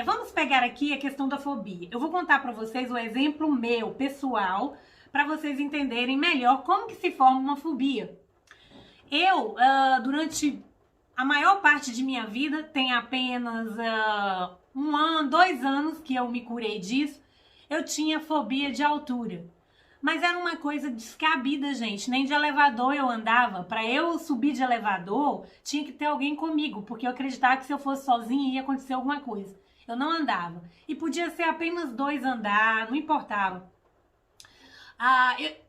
Vamos pegar aqui a questão da fobia. Eu vou contar para vocês o exemplo meu, pessoal, para vocês entenderem melhor como que se forma uma fobia. Eu, durante a maior parte de minha vida, tem apenas 1 ano, 2 anos que eu me curei disso, eu tinha fobia de altura. Mas era uma coisa descabida, gente. Nem de elevador eu andava. Para eu subir de elevador, tinha que ter alguém comigo, porque eu acreditava que se eu fosse sozinha ia acontecer alguma coisa. Eu não andava. E podia ser apenas 2 andar, não importava.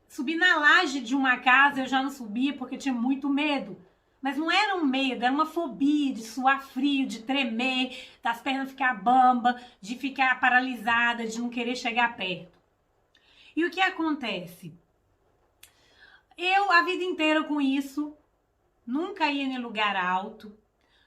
Subir na laje de uma casa eu já não subia porque eu tinha muito medo. Mas não era um medo, era uma fobia de suar frio, de tremer, das pernas ficar bamba, de ficar paralisada, de não querer chegar perto. E o que acontece? Eu, a vida inteira com isso, nunca ia em lugar alto,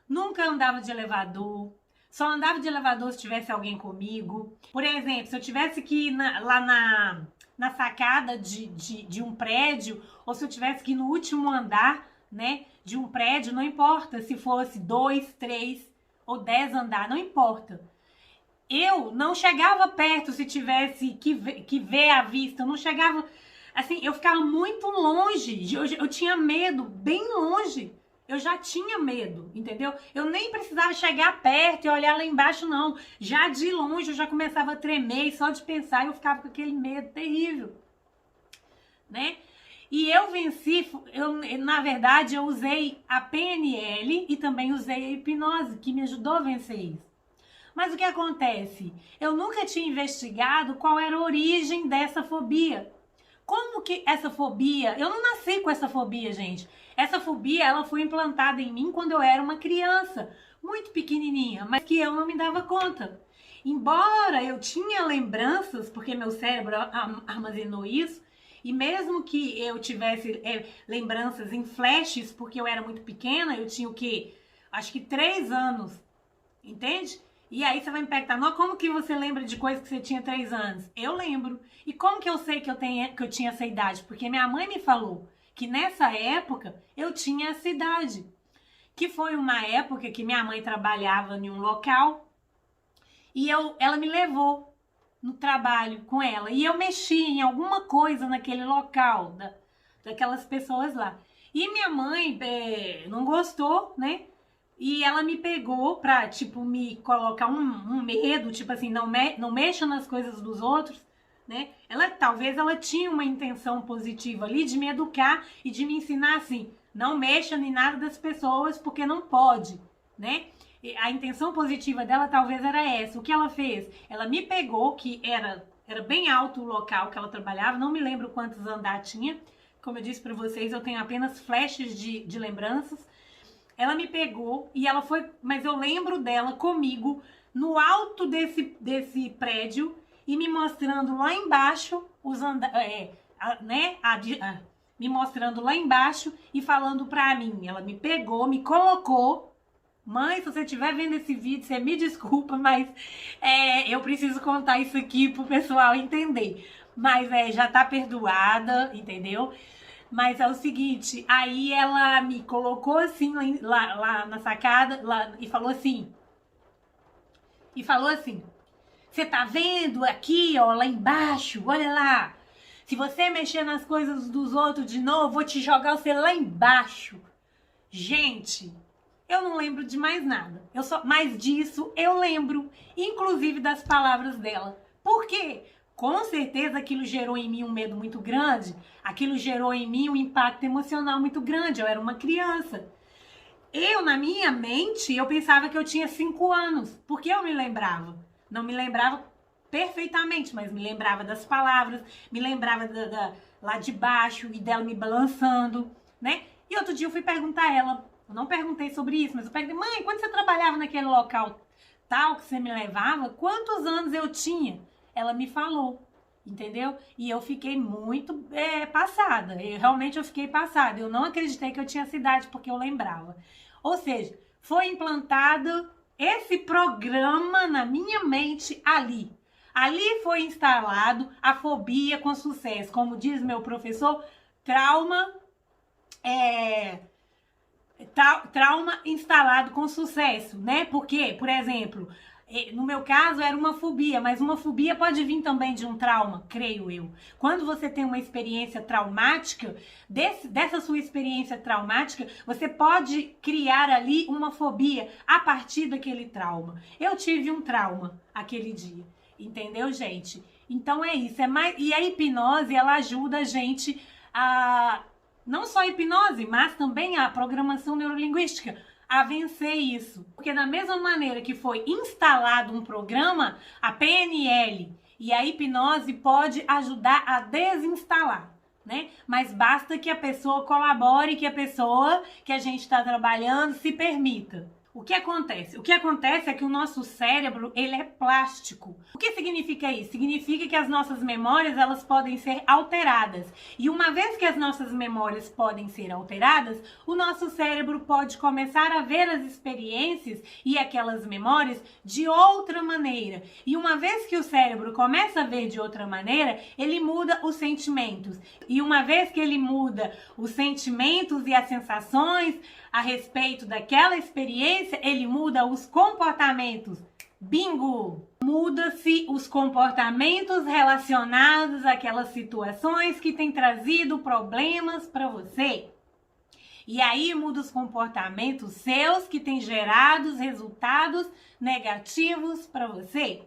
nunca andava de elevador, só andava de elevador se tivesse alguém comigo. Por exemplo, se eu tivesse que ir lá na sacada de um prédio, ou se eu tivesse que ir no último andar, né, de um prédio, não importa se fosse 2, 3 ou 10 andar, não importa. Eu não chegava perto se tivesse que ver a vista, eu não chegava, assim, eu ficava muito longe, eu tinha medo, bem longe, eu já tinha medo, entendeu? Eu nem precisava chegar perto e olhar lá embaixo, não, já de longe eu já começava a tremer e só de pensar eu ficava com aquele medo terrível, né? E eu venci, na verdade eu usei a PNL e também usei a hipnose, que me ajudou a vencer isso. Mas o que acontece? Eu nunca tinha investigado qual era a origem dessa fobia. Como que essa fobia... Eu não nasci com essa fobia, gente. Essa fobia, ela foi implantada em mim quando eu era uma criança, muito pequenininha, mas que eu não me dava conta. Embora eu tinha lembranças, porque meu cérebro armazenou isso, e mesmo que eu tivesse lembranças em flashes, porque eu era muito pequena, eu tinha o quê? Acho que 3 anos, entende? E aí você vai me perguntar, não, como que você lembra de coisas que você tinha 3 anos? Eu lembro. E como que eu sei que eu tinha essa idade? Porque minha mãe me falou que nessa época eu tinha essa idade. Que foi uma época que minha mãe trabalhava em um local e ela me levou no trabalho com ela. E eu mexi em alguma coisa naquele local, daquelas pessoas lá. E minha mãe não gostou, né? E ela me pegou pra, tipo, me colocar um medo, tipo assim, não mexa nas coisas dos outros, né? Talvez ela tinha uma intenção positiva ali de me educar e de me ensinar assim, não mexa em nada das pessoas porque não pode, né? E a intenção positiva dela talvez era essa. O que ela fez? Ela me pegou, que era bem alto o local que ela trabalhava, não me lembro quantos andares tinha. Como eu disse pra vocês, eu tenho apenas flashes de lembranças. Ela me pegou e ela foi, mas eu lembro dela comigo no alto desse prédio e me mostrando lá embaixo os me mostrando lá embaixo e falando pra mim. Ela me pegou, me colocou. Mãe, se você estiver vendo esse vídeo, você me desculpa, mas eu preciso contar isso aqui pro pessoal entender. Mas já tá perdoada, entendeu? Mas é o seguinte, aí ela me colocou assim lá na sacada e falou assim, você tá vendo aqui, ó, lá embaixo, olha lá, se você mexer nas coisas dos outros de novo, vou te jogar você lá embaixo. Gente, eu não lembro de mais nada, mas disso eu lembro, inclusive das palavras dela. Por quê? Com certeza aquilo gerou em mim um medo muito grande, aquilo gerou em mim um impacto emocional muito grande, eu era uma criança. Na minha mente, eu pensava que eu tinha 5 anos, porque eu me lembrava. Não me lembrava perfeitamente, mas me lembrava das palavras, me lembrava lá de baixo e dela me balançando, né? E outro dia eu fui perguntar a ela, eu não perguntei sobre isso, mas eu perguntei, mãe, quando você trabalhava naquele local tal que você me levava, quantos anos eu tinha? Ela me falou, entendeu? E eu fiquei muito passada. Realmente eu fiquei passada. Eu não acreditei que eu tinha essa idade porque eu lembrava. Ou seja, foi implantado esse programa na minha mente ali. Ali foi instalado a fobia com sucesso. Como diz meu professor, trauma trauma instalado com sucesso, né? Porque, por exemplo, no meu caso era uma fobia, mas uma fobia pode vir também de um trauma, creio eu. Quando você tem uma experiência traumática, dessa sua experiência traumática, você pode criar ali uma fobia a partir daquele trauma. Eu tive um trauma aquele dia, entendeu, gente? Então é isso. E a hipnose, ela ajuda a gente a... Não só a hipnose, mas também a programação neurolinguística, a vencer isso. Porque da mesma maneira que foi instalado um programa, a PNL e a hipnose pode ajudar a desinstalar, né? Mas basta que a pessoa colabore, que a gente está trabalhando se permita. O que acontece? O que acontece é que o nosso cérebro, ele é plástico. O que significa isso? Significa que as nossas memórias, elas podem ser alteradas. E uma vez que as nossas memórias podem ser alteradas, o nosso cérebro pode começar a ver as experiências e aquelas memórias de outra maneira. E uma vez que o cérebro começa a ver de outra maneira, ele muda os sentimentos. E uma vez que ele muda os sentimentos e as sensações a respeito daquela experiência, ele muda os comportamentos. Bingo! Muda-se os comportamentos relacionados àquelas situações que têm trazido problemas para você. E aí muda os comportamentos seus que têm gerado resultados negativos para você,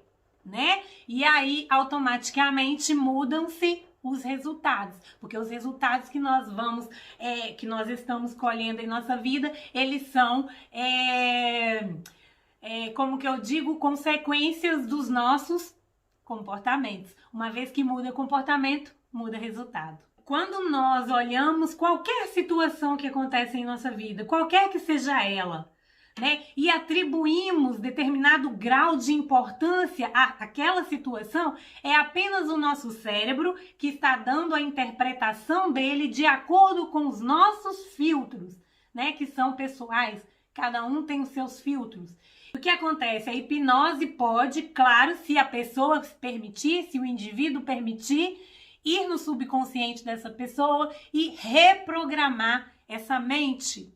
né? E aí automaticamente mudam-se os resultados, porque os resultados que nós estamos colhendo em nossa vida, eles são, como que eu digo, consequências dos nossos comportamentos. Uma vez que muda comportamento, muda resultado. Quando nós olhamos qualquer situação que acontece em nossa vida, qualquer que seja ela, né, e atribuímos determinado grau de importância àquela situação, é apenas o nosso cérebro que está dando a interpretação dele de acordo com os nossos filtros, né, que são pessoais, cada um tem os seus filtros. O que acontece? A hipnose pode, claro, se a pessoa permitir, se o indivíduo permitir, ir no subconsciente dessa pessoa e reprogramar essa mente.